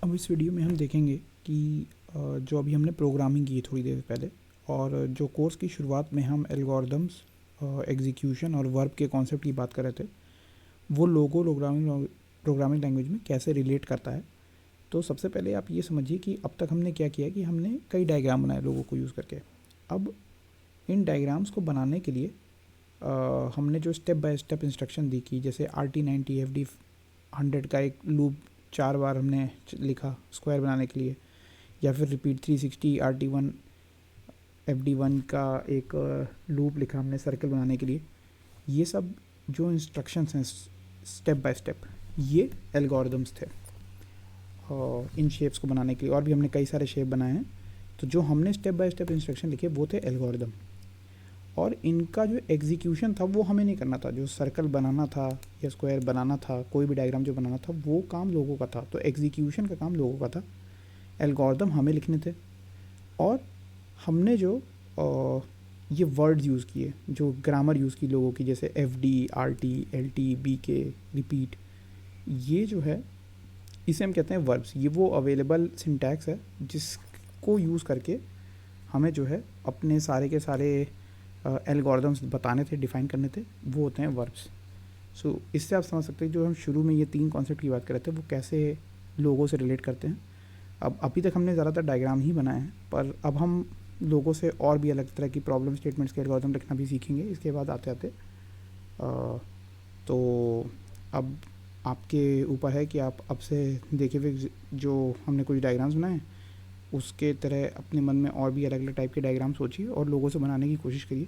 अब इस वीडियो में हम देखेंगे कि जो अभी हमने प्रोग्रामिंग की थोड़ी देर पहले, और जो कोर्स की शुरुआत में हम एल्गोरिदम्स, एग्जीक्यूशन और वर्ब के कॉन्सेप्ट की बात कर रहे थे, वो लोगो प्रोग्रामिंग लैंग्वेज में कैसे रिलेट करता है। तो सबसे पहले आप ये समझिए कि अब तक हमने क्या किया कि हमने कई डायग्राम बनाए लोगों को यूज़ करके। अब इन डायग्राम्स को बनाने के लिए हमने जो स्टेप बाय स्टेप इंस्ट्रक्शन दी कि जैसे RT90 FD100 का एक लूप 4 बार हमने लिखा स्क्वायर बनाने के लिए, या फिर रिपीट 360 RT1 FD1 का एक लूप लिखा हमने सर्कल बनाने के लिए। ये सब जो इंस्ट्रक्शंस हैं स्टेप बाय स्टेप, ये एल्गोरिदम्स थे और इन शेप्स को बनाने के लिए। और भी हमने कई सारे शेप बनाए हैं। तो जो हमने स्टेप बाय स्टेप इंस्ट्रक्शन लिखे वो थे एल्गोरिदम, और इनका जो एग्जीक्यूशन था वो हमें नहीं करना था। जो सर्कल बनाना था या स्क्वायर बनाना था, कोई भी डायग्राम जो बनाना था, वो काम लोगों का था। तो एग्जीक्यूशन का काम लोगों का था, एल्गोरिदम हमें लिखने थे। और हमने जो ये वर्ड्स यूज़ किए, जो ग्रामर यूज़ की लोगों की, जैसे FD RT LT BK repeat, ये जो है इसे हम कहते हैं वर्ब्स। ये वो अवेलेबल सिंटैक्स है जिसको यूज़ करके हमें जो है अपने सारे के सारे एल्गोरिदम्स बताने थे, डिफ़ाइन करने थे, वो होते हैं वर्ब्स। सो इससे आप समझ सकते हैं जो हम शुरू में ये 3 कॉन्सेप्ट की बात कर रहे थे वो कैसे लोगों से रिलेट करते हैं। अब अभी तक हमने ज़्यादातर डायग्राम ही बनाए हैं, पर अब हम लोगों से और भी अलग तरह की प्रॉब्लम स्टेटमेंट्स के एल्गोरिदम लिखना भी सीखेंगे इसके बाद आते आते। तो अब आपके ऊपर है कि आप अब से देखे हुए जो हमने कुछ डायग्राम्स बनाए उसके तरह अपने मन में और भी अलग अलग टाइप के डायग्राम सोचिए और लोगों से बनाने की कोशिश करिए,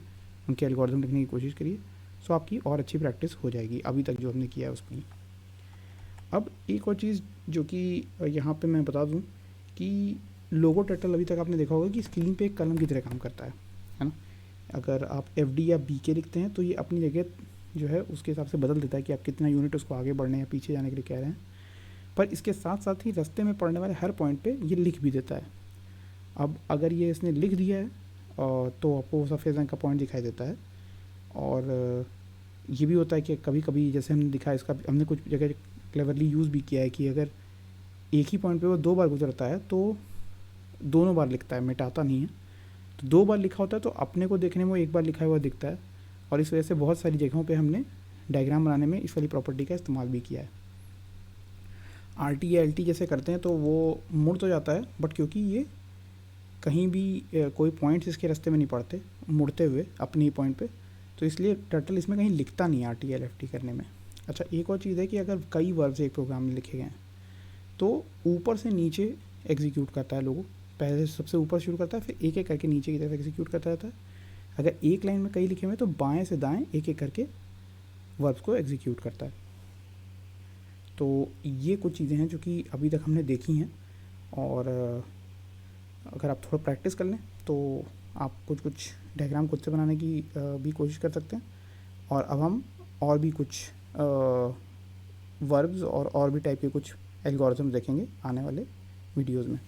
उनके एल्गोरिदम लिखने की कोशिश करिए। सो आपकी और अच्छी प्रैक्टिस हो जाएगी अभी तक जो हमने किया है उसकी। अब एक और चीज़ जो कि यहाँ पे मैं बता दूँ कि लोगो टर्टल अभी तक आपने देखा होगा कि स्क्रीन पे एक कलम की तरह काम करता है ना। अगर आप FD या BK लिखते हैं तो ये अपनी जगह जो है उसके हिसाब से बदल देता है कि आप कितना यूनिट उसको आगे बढ़ने या पीछे जाने के लिए कह रहे हैं। पर इसके साथ साथ ही रास्ते में पड़ने वाले हर पॉइंट पे ये लिख भी देता है। अब अगर ये इसने लिख दिया है तो आपको सफ़ेद रंग का पॉइंट दिखाई देता है। और ये भी होता है कि कभी कभी जैसे हमने दिखा, इसका हमने कुछ जगह क्लेवरली यूज़ भी किया है कि अगर एक ही पॉइंट पे वो 2 बार गुजरता है तो दोनों बार लिखता है, मिटाता नहीं है। तो 2 बार लिखा होता है तो अपने को देखने में 1 बार लिखा हुआ दिखता है। और इस वजह से बहुत सारी जगहों पे हमने डायग्राम बनाने में इस वाली प्रॉपर्टी का इस्तेमाल भी किया है। RT या LT जैसे करते हैं तो वो मुड़ तो जाता है, बट क्योंकि ये कहीं भी कोई पॉइंट्स इसके रास्ते में नहीं पड़ते मुड़ते हुए अपने ही पॉइंट पे, तो इसलिए टर्टल इसमें कहीं लिखता नहीं RT या LT करने में। अच्छा, एक और चीज़ है कि अगर कई वर्ब्स एक प्रोग्राम में लिखे गए हैं तो ऊपर से नीचे एग्जीक्यूट करता है लोगों। पहले सबसे ऊपर शुरू करता है, फिर एक एक करके नीचे की तरफ एग्जीक्यूट करता रहता है। अगर एक लाइन में कई लिखे हुए हैं तो बाएं से दाएं एक एक करके वर्ब्स को एग्जीक्यूट करता है। तो ये कुछ चीज़ें हैं जो कि अभी तक हमने देखी हैं, और अगर आप थोड़ा प्रैक्टिस कर लें तो आप कुछ कुछ डायग्राम खुद से बनाने की भी कोशिश कर सकते हैं। और अब हम और भी कुछ वर्ब्स और भी टाइप के कुछ एल्गोरिथम देखेंगे आने वाले वीडियोज़ में।